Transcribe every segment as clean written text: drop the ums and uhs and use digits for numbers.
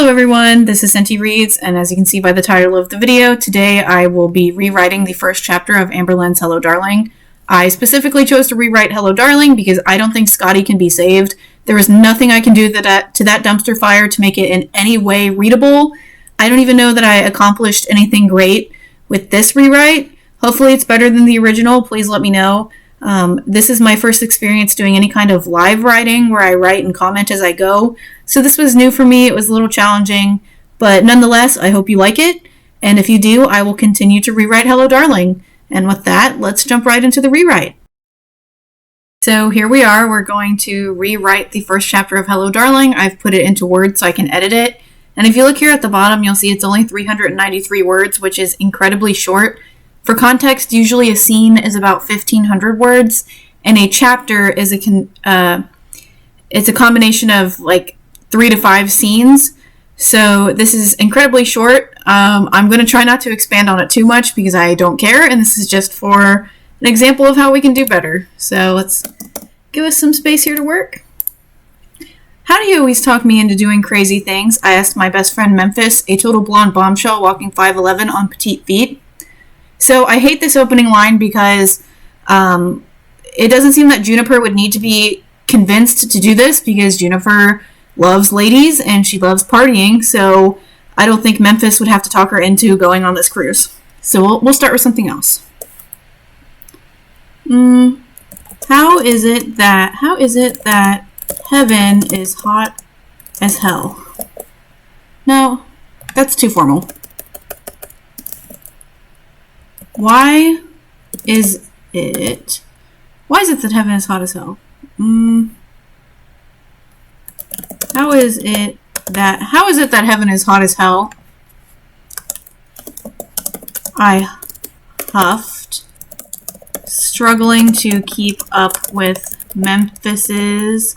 Hello everyone, this is Senti Reads, and as you can see by the title of the video, today I will be rewriting the first chapter of Amberlynn's Hello Darling. I specifically chose to rewrite Hello Darling because I don't think Scotty can be saved. There is nothing I can do to that dumpster fire to make it in any way readable. I don't even know that I accomplished anything great with this rewrite. Hopefully it's better than the original, please let me know. This is my first experience doing any kind of live writing where I write and comment as I go. So this was new for me. It was a little challenging, but nonetheless, I hope you like it. And if you do, I will continue to rewrite Hello Darling. And with that, let's jump right into the rewrite. So here we are. We're going to rewrite the first chapter of Hello Darling. I've put it into Word so I can edit it. And if you look here at the bottom, you'll see it's only 393 words, which is incredibly short. For context, usually a scene is about 1,500 words, and a chapter is it's a combination of like 3 to 5 scenes. So this is incredibly short. I'm going to try not to expand on it too much because I don't care, and this is just for an example of how we can do better. So let's give us some space here to work. How do you always talk me into doing crazy things? I asked my best friend Memphis, a total blonde bombshell walking 5'11" on petite feet. So I hate this opening line because it doesn't seem that Juniper would need to be convinced to do this because Juniper loves ladies and she loves partying. So I don't think Memphis would have to talk her into going on this cruise. So we'll start with something else. How is it that heaven is hot as hell? No, that's too formal. Why is it that heaven is hot as hell? How is it that heaven is hot as hell? I huffed, struggling to keep up with Memphis's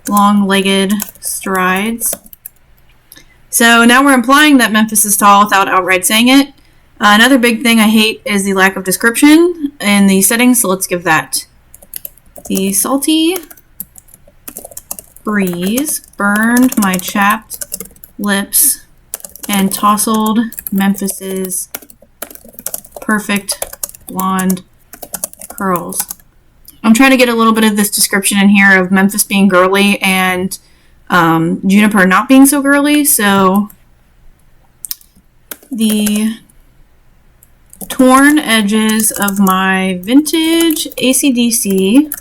long-legged strides. So now we're implying that Memphis is tall without outright saying it. Another big thing I hate is the lack of description in the settings, so let's give that. The salty breeze burned my chapped lips and tousled Memphis's perfect blonde curls. I'm trying to get a little bit of this description in here of Memphis being girly and Juniper not being so girly, so the torn edges of my vintage AC/DC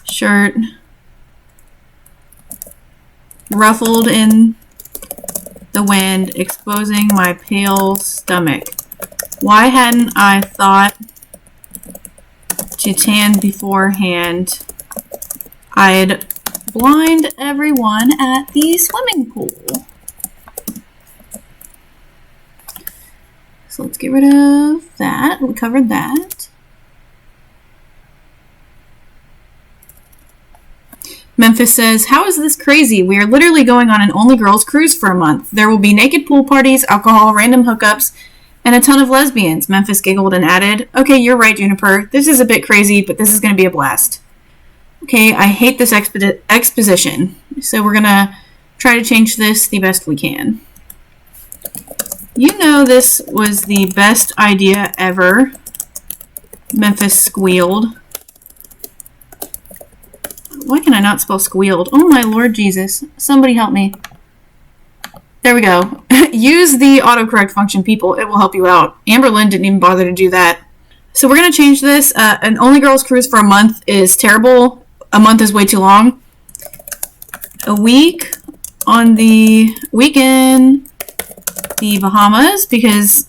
shirt ruffled in the wind, exposing my pale stomach. Why hadn't I thought to tan beforehand? I'd blind everyone at the swimming pool. So let's get rid of that. We covered that. Memphis says, how is this crazy? We are literally going on an only girls cruise for a month. There will be naked pool parties, alcohol, random hookups, and a ton of lesbians. Memphis giggled and added, okay, you're right, Juniper. This is a bit crazy, but this is going to be a blast. Okay, I hate this exposition. So we're going to try to change this the best we can. You know this was the best idea ever, Memphis squealed. Why can I not spell squealed? Oh my Lord Jesus. Somebody help me. There we go. Use the autocorrect function, people. It will help you out. Amberlynn didn't even bother to do that. So we're going to change this. An only girls cruise for a month is terrible. A month is way too long. A week on the weekend the Bahamas, because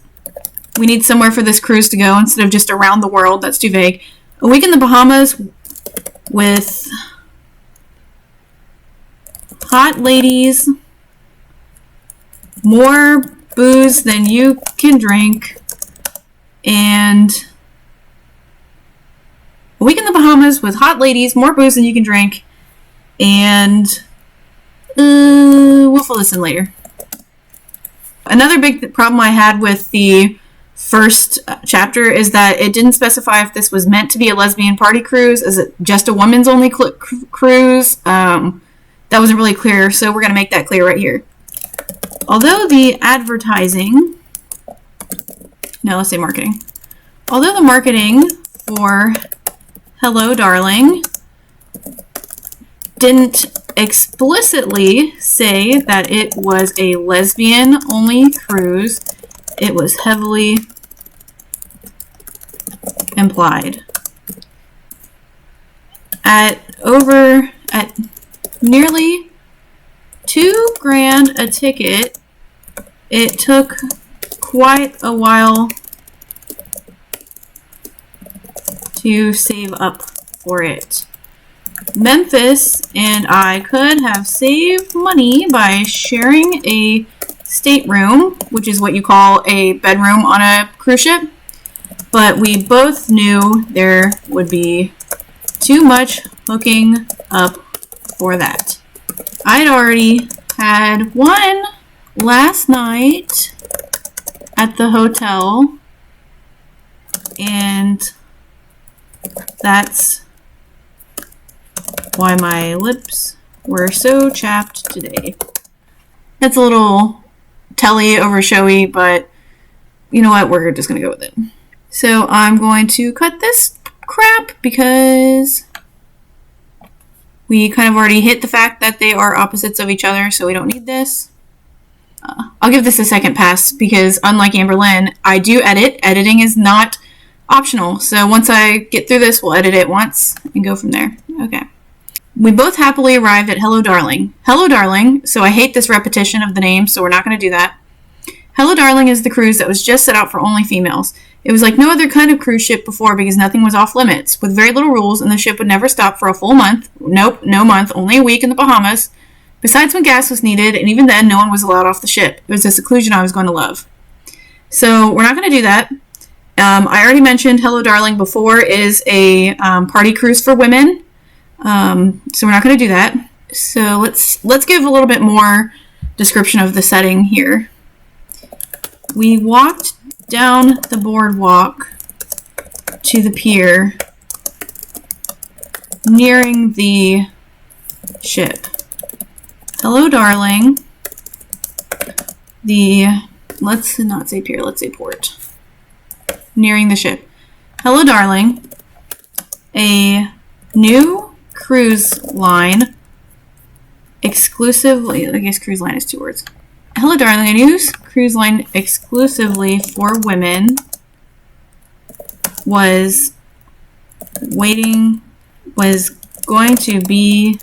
we need somewhere for this cruise to go instead of just around the world. That's too vague. A week in the Bahamas with hot ladies, more booze than you can drink, and a week in the Bahamas with hot ladies, more booze than you can drink, and we'll fill this in later. Another big problem I had with the first chapter is that it didn't specify if this was meant to be a lesbian party cruise. Is it just a women's only cruise? that wasn't really clear, so we're going to make that clear right here. Although the advertising, no, let's say marketing. Although the marketing for Hello Darling didn't explicitly say that it was a lesbian-only cruise, it was heavily implied. At nearly $2,000 a ticket, it took quite a while to save up for it. Memphis and I could have saved money by sharing a stateroom, which is what you call a bedroom on a cruise ship, but we both knew there would be too much hooking up for that. I'd already had one last night at the hotel, and that's why my lips were so chapped today. That's a little telly over showy, but you know what? We're just going to go with it. So I'm going to cut this crap because we kind of already hit the fact that they are opposites of each other, so we don't need this. I'll give this a second pass because unlike Amberlynn, I do edit. Editing is not optional. So once I get through this, we'll edit it once and go from there. Okay. We both happily arrived at Hello Darling. Hello Darling, so I hate this repetition of the name, so we're not going to do that. Hello Darling is the cruise that was just set out for only females. It was like no other kind of cruise ship before because nothing was off limits, with very little rules, and the ship would never stop for a full month. Nope, no month, only a week in the Bahamas. Besides when gas was needed, and even then, no one was allowed off the ship. It was a seclusion I was going to love. So we're not going to do that. I already mentioned Hello Darling before is a party cruise for women. So we're not going to do that. So let's give a little bit more description of the setting here. We walked down the boardwalk to the pier, nearing the ship. Hello Darling. Let's not say pier, let's say port. Nearing the ship. Hello Darling. A new cruise line exclusively, I guess cruise line is 2 words. Hello Darling, a new cruise line exclusively for women was going to be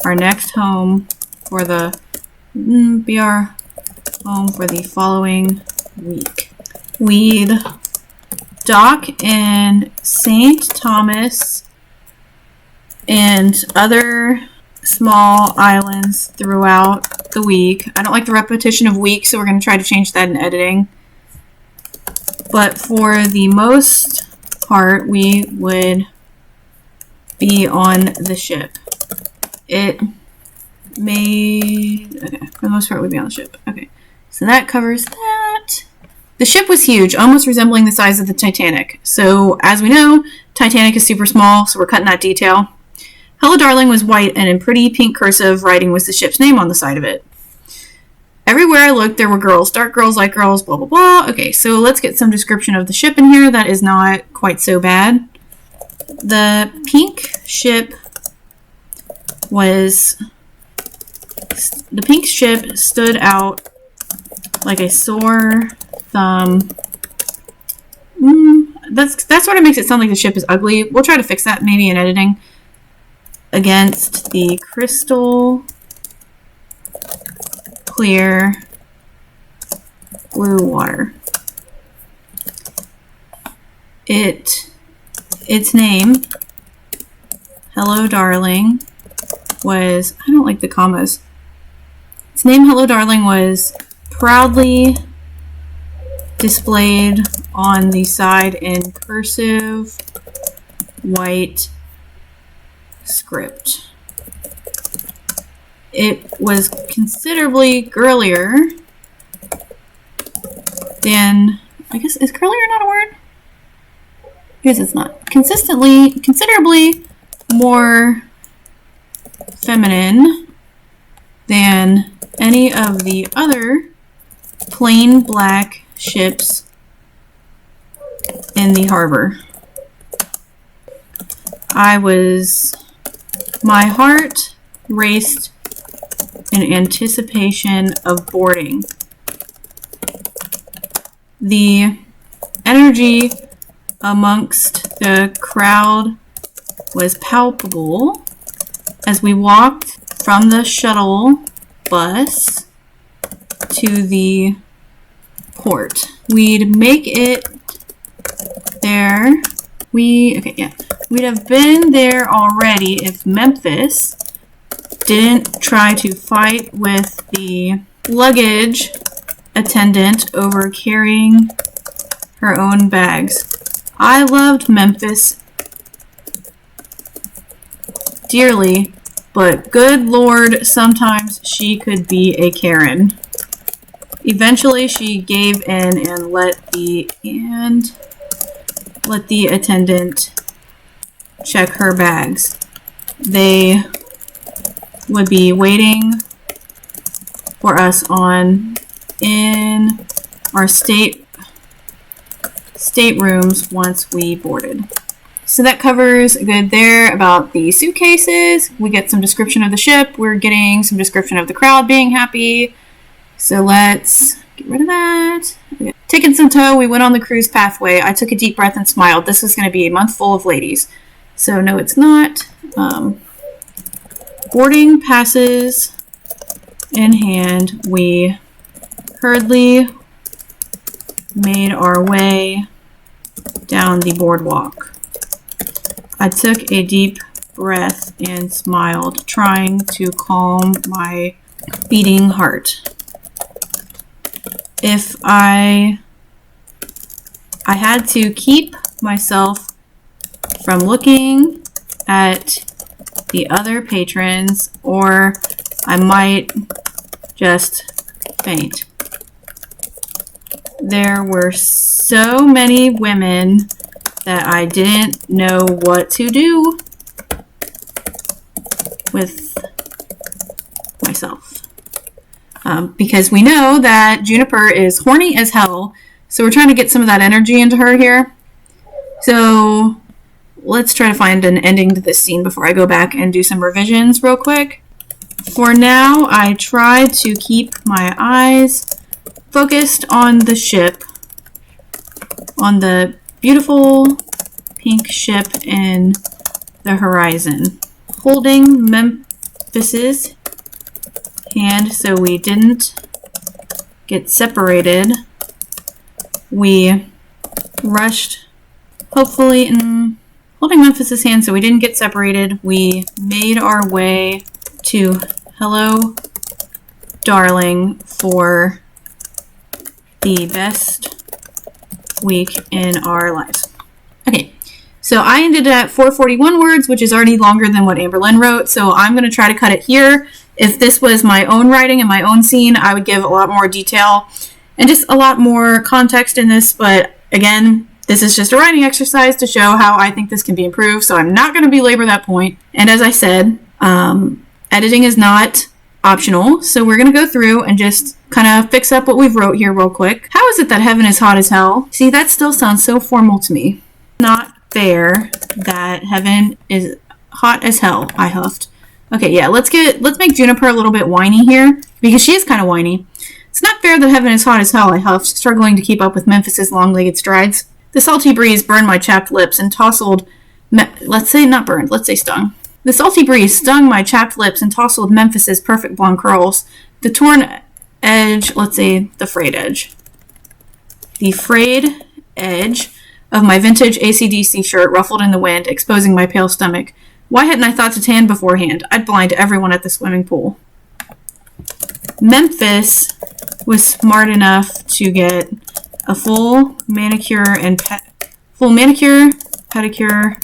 our next home for the following week. We'd dock in St. Thomas and other small islands throughout the week. I don't like the repetition of week, so we're going to try to change that in editing. But for the most part, we would be on the ship. For the most part, we'd be on the ship. Okay, so that covers that. The ship was huge, almost resembling the size of the Titanic. So, as we know, Titanic is super small, so we're cutting that detail. Hello Darling was white, and in pretty pink cursive writing was the ship's name on the side of it. Everywhere I looked, there were girls. Dark girls, light girls, blah, blah, blah. Okay, so let's get some description of the ship in here. That is not quite so bad. The pink ship stood out like a sore thumb. That sort of makes it sound like the ship is ugly. We'll try to fix that maybe in editing. Against the crystal clear blue water. Its name, Hello Darling, was, I don't like the commas. Its name, Hello Darling, was proudly displayed on the side in cursive white script. It was considerably girlier than, I guess, is girlier not a word? I guess it's not. Considerably more feminine than any of the other plain black ships in the harbor. My heart raced in anticipation of boarding. The energy amongst the crowd was palpable as we walked from the shuttle bus to the port. We'd make it there. We'd have been there already if Memphis didn't try to fight with the luggage attendant over carrying her own bags. I loved Memphis dearly, but good Lord, sometimes she could be a Karen. Eventually, she gave in and let the attendant check her bags. They would be waiting for us in our staterooms once we boarded. So that covers good there about the suitcases. We get some description of the ship. We're getting some description of the crowd being happy. So let's get rid of that. Okay. Taking some tow, we went on the cruise pathway. I took a deep breath and smiled. This was going to be a month full of ladies. So no, it's not. Boarding passes in hand, we hurriedly made our way down the boardwalk. I took a deep breath and smiled, trying to calm my beating heart. If I had to keep myself from looking at the other patrons, or I might just faint. There were so many women that I didn't know what to do with myself. Because we know that Juniper is horny as hell, so we're trying to get some of that energy into her here. So let's try to find an ending to this scene before I go back and do some revisions real quick. For now, I tried to keep my eyes focused on the ship, on the beautiful pink ship in the horizon, holding Memphis's hand so we didn't get separated. We rushed, hopefully, holding Memphis's hand so we didn't get separated. We made our way to Hello Darling for the best week in our lives. Okay, so I ended at 441 words, which is already longer than what Amberlynn wrote, so I'm going to try to cut it here. If this was my own writing and my own scene, I would give a lot more detail and just a lot more context in this, but again, this is just a writing exercise to show how I think this can be improved, so I'm not going to belabor that point. And as I said, editing is not optional, so we're going to go through and just kind of fix up what we've wrote here real quick. How is it that heaven is hot as hell? See, that still sounds so formal to me. Not fair that heaven is hot as hell, I huffed. Okay, yeah, let's make Juniper a little bit whiny here, because she is kind of whiny. It's not fair that heaven is hot as hell, I huffed, struggling to keep up with Memphis's long-legged strides. The salty breeze burned my chapped lips and tousled, let's say not burned, let's say stung. The salty breeze stung my chapped lips and tousled Memphis's perfect blonde curls. The torn edge, let's say the frayed edge. The frayed edge of my vintage AC/DC shirt ruffled in the wind, exposing my pale stomach. Why hadn't I thought to tan beforehand? I'd blind everyone at the swimming pool. Memphis was smart enough to get a full manicure, pedicure,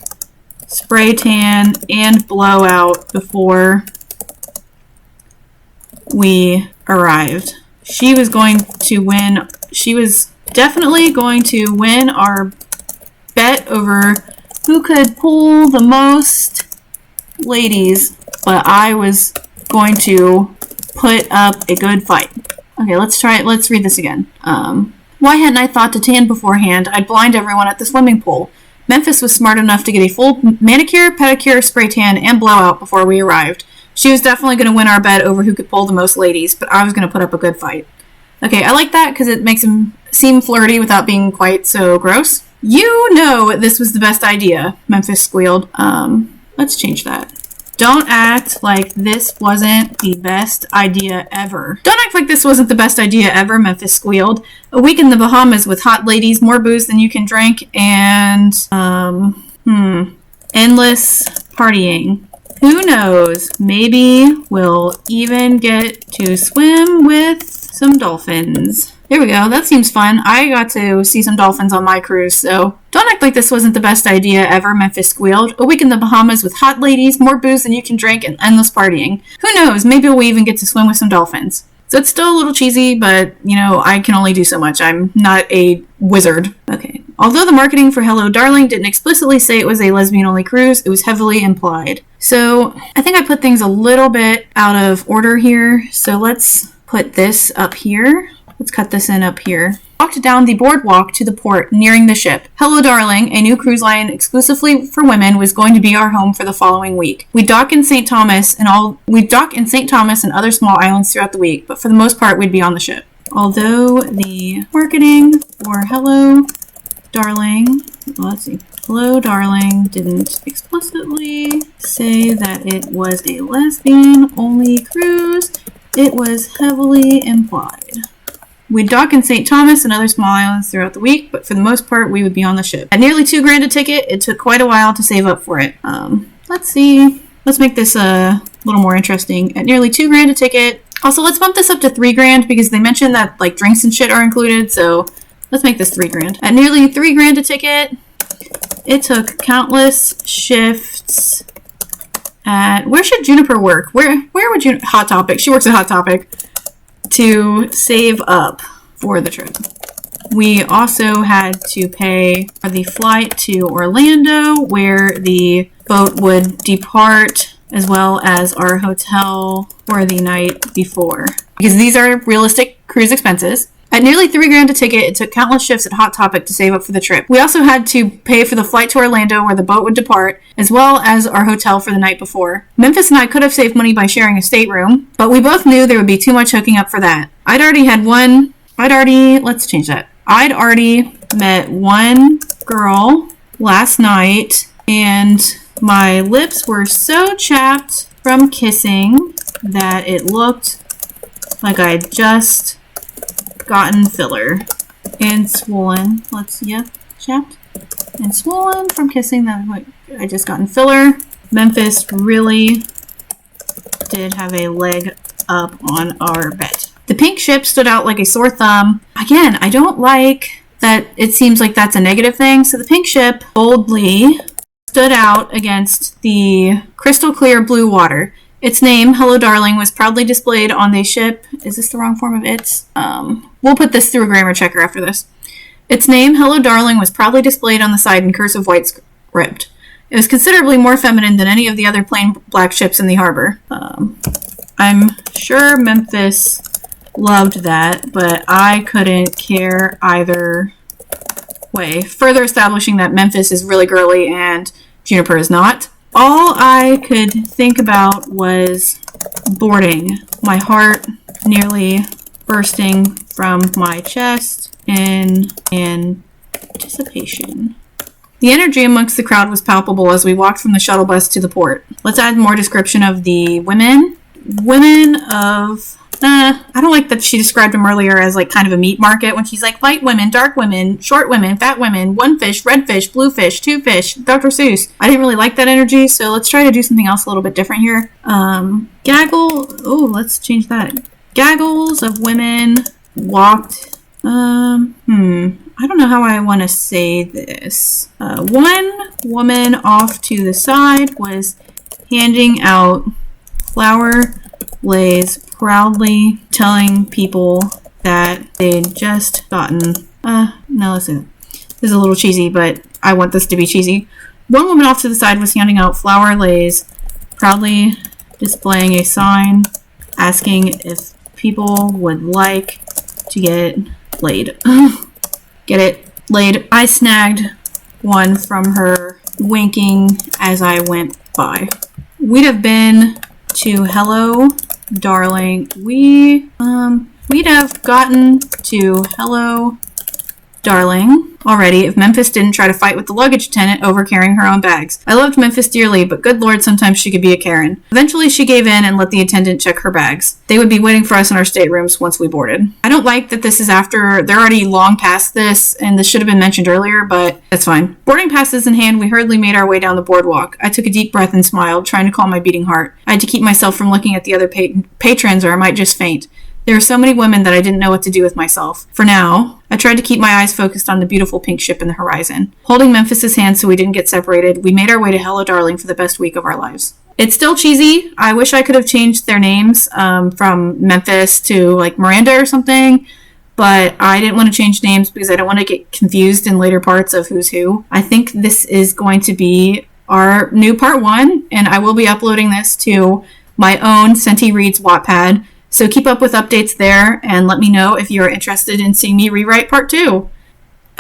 spray tan, and blowout before we arrived. She was definitely going to win our bet over who could pull the most ladies but I was going to put up a good fight. Okay, let's try it. Let's read this again. Why hadn't I thought to tan beforehand? I'd blind everyone at the swimming pool. Memphis was smart enough to get a full manicure, pedicure, spray tan, and blowout before we arrived. She was definitely going to win our bet over who could pull the most ladies, but I was going to put up a good fight. Okay, I like that because it makes him seem flirty without being quite so gross. You know this was the best idea, Memphis squealed. Let's change that. Don't act like this wasn't the best idea ever. Don't act like this wasn't the best idea ever, Memphis squealed. A week in the Bahamas with hot ladies, more booze than you can drink, and, endless partying. Who knows? Maybe we'll even get to swim with some dolphins. There we go. That seems fun. I got to see some dolphins on my cruise, so don't act like this wasn't the best idea ever, Memphis squealed. A week in the Bahamas with hot ladies, more booze than you can drink, and endless partying. Who knows? Maybe we'll even get to swim with some dolphins. So it's still a little cheesy, but, you know, I can only do so much. I'm not a wizard. Okay. Although the marketing for Hello Darling didn't explicitly say it was a lesbian-only cruise, it was heavily implied. So I think I put things a little bit out of order here. So let's put this up here. Let's cut this in up here. Walked down the boardwalk to the port, nearing the ship. Hello Darling, a new cruise line exclusively for women, was going to be our home for the following week. We dock in St. Thomas and other small islands throughout the week, but for the most part, we'd be on the ship. Although the marketing for Hello Darling, Hello Darling didn't explicitly say that it was a lesbian-only cruise, it was heavily implied. We'd dock in St. Thomas and other small islands throughout the week, but for the most part, we would be on the ship. At nearly $2,000 a ticket, it took quite a while to save up for it. Let's see. Let's make this a little more interesting. At nearly $2,000 a ticket. Also, let's bump this up to $3,000 because they mentioned that like drinks and shit are included. So let's make this $3,000. At nearly $3,000 a ticket, it took countless shifts. Where should Juniper work? Where would Hot Topic? She works at Hot Topic. To save up for the trip. We also had to pay for the flight to Orlando, where the boat would depart, as well as our hotel for the night before. Because these are realistic cruise expenses. At nearly $3,000 a ticket, it took countless shifts at Hot Topic to save up for the trip. We also had to pay for the flight to Orlando, where the boat would depart, as well as our hotel for the night before. Memphis and I could have saved money by sharing a stateroom, but we both knew there would be too much hooking up for that. I'd already met one girl last night, and my lips were so chapped from kissing that it looked like I'd just gotten filler and swollen. Chapped and swollen from kissing that I just gotten filler. Memphis really did have a leg up on our bet. The pink ship stood out like a sore thumb. Again, I don't like that it seems like that's a negative thing. So the pink ship boldly stood out against the crystal clear blue water. Its name, Hello Darling, was proudly displayed on the ship. Is this the wrong form of its? We'll put this through a grammar checker after this. Its name, Hello Darling, was proudly displayed on the side in cursive white script. It was considerably more feminine than any of the other plain black ships in the harbor. I'm sure Memphis loved that, but I couldn't care either way. Further establishing that Memphis is really girly and Juniper is not. All I could think about was boarding, my heart nearly bursting from my chest in anticipation. The energy amongst the crowd was palpable as we walked from the shuttle bus to the port. Let's add more description of the women. Women of... I don't like that she described them earlier as like kind of a meat market when she's like light women, dark women, short women, fat women, one fish, red fish, blue fish, two fish, Dr. Seuss. I didn't really like that energy, so let's try to do something else a little bit different here. Let's change that. Gaggles of women walked. I don't know how I want to say this. One woman off to the side was handing out flower lays, proudly telling people that they'd just gotten... listen. This is a little cheesy, but I want this to be cheesy. One woman off to the side was handing out flower lays, proudly displaying a sign asking if people would like to get laid. Get it laid. I snagged one from her winking as I went by. We'd have been to Hello Darling. We'd have gotten to Hello Darling already if Memphis didn't try to fight with the luggage attendant over carrying her own bags. I loved Memphis dearly, but good lord, sometimes she could be a Karen. Eventually she gave in and let the attendant check her bags. They would be waiting for us in our staterooms once we boarded. I don't like that this is after, they're already long past this, and this should have been mentioned earlier, but that's fine. Boarding passes in hand, we hurriedly made our way down the boardwalk. I took a deep breath and smiled, trying to calm my beating heart. I had to keep myself from looking at the other patrons or I might just faint. There were so many women that I didn't know what to do with myself. For now, I tried to keep my eyes focused on the beautiful pink ship in the horizon. Holding Memphis's hand so we didn't get separated, we made our way to Hello Darling for the best week of our lives. It's still cheesy. I wish I could have changed their names from Memphis to like Miranda or something, but I didn't want to change names because I don't want to get confused in later parts of who's who. I think this is going to be our new part 1, and I will be uploading this to my own Senti Reads Wattpad. So keep up with updates there and let me know if you're interested in seeing me rewrite part 2.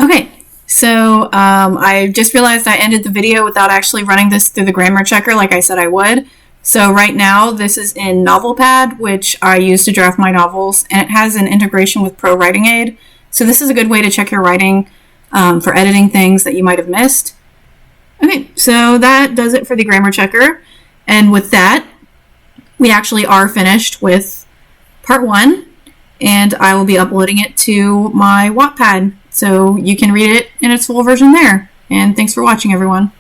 Okay, so I just realized I ended the video without actually running this through the grammar checker like I said I would. So right now this is in Novelpad, which I use to draft my novels, and it has an integration with Pro Writing Aid. So this is a good way to check your writing for editing things that you might have missed. Okay, so that does it for the grammar checker. And with that, we actually are finished with part 1, and I will be uploading it to my Wattpad, so you can read it in its full version there. And thanks for watching, everyone.